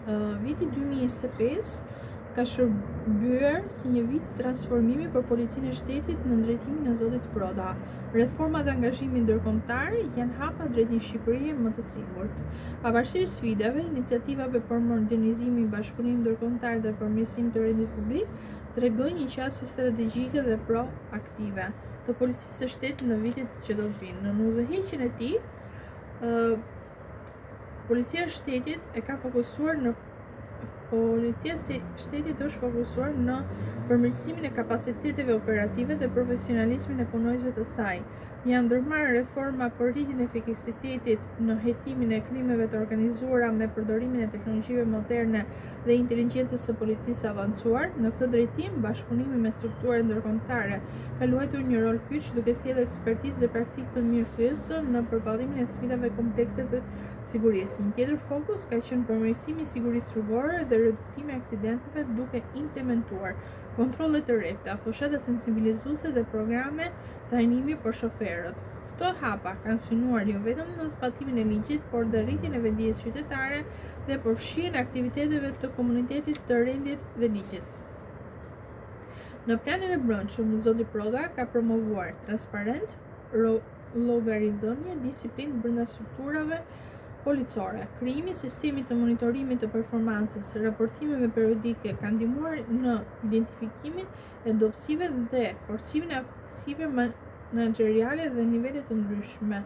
Viti 2025 ka shërbyer si një vit transformimi për Policinë e Shtetit në drejtimin e zotit Proda. Reforma dhe angazhimi ndërkombëtar janë hapa drejt një Shqipërie më të sigurt. Pavarësisht sfidave, iniciativave për modernizimin, bashkëpunim ndërkombëtar dhe përmirësim të rendit publik tregojnë një qasje strategjike dhe proaktive të Policisë së Shtetit në vitet që do të vinë. Në udhëheqjen e tij, Policia e Shtetit është fokusuar në përmirësimin e kapaciteteve operative dhe profesionalizmin e punojësve të saj. Janë ndërmarrë reforma për rritjen e efikasitetit në hetimin e krimeve të organizuara me përdorimin e teknologjive moderne dhe inteligjencës së policisë avancuar. Në këtë drejtim, bashkëpunimi me struktura ndërkombëtare ka luajtur një rol kyç duke sjellë ekspertizë dhe praktikë të mirëfillte në përballëtimin e sfidave komplekse të sigurisë. Një tjetër fokus ka qenë përmirësimi i sigurisë rrugore dhe redukimi i aksidenteve duke implementuar kontrolle të rrepta, fushat sensibilizuese dhe programe trajnimi për shoferët. Këto hapa kanë synuar jo vetëm në zbatimin e ligjit, por dhe rritjen e vetdijes qytetare dhe përfshirjen e aktiviteteve të komunitetit të rendit dhe ligjit. Në planin e brendshëm, zoti Proda ka promovuar transparencë, llogaridhënie, disiplinë brenda strukturave policore. Krijimi i sistemit të monitorimit të performancës, raportimeve periodike ka ndihmuar në identifikimin e dobësive dhe forcimin e aftësive menaxheriale dhe nivele të ndryshme.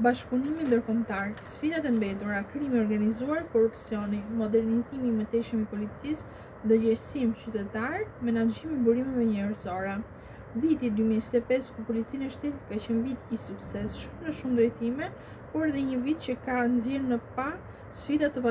Bashkëpunimi ndërkombëtar, sfidat e mbetura, krimi organizuar, korrupsioni, modernizimi i mëtejshëm i policisë, ndërgjegjësim qytetar, menaxhimi i burimeve njerëzore. Viti 2025 për Policinë e Shtetit ka qenë vit i suksesshëm në shumë drejtime, por edhe një vit që ka nxjerrë në pa sfida të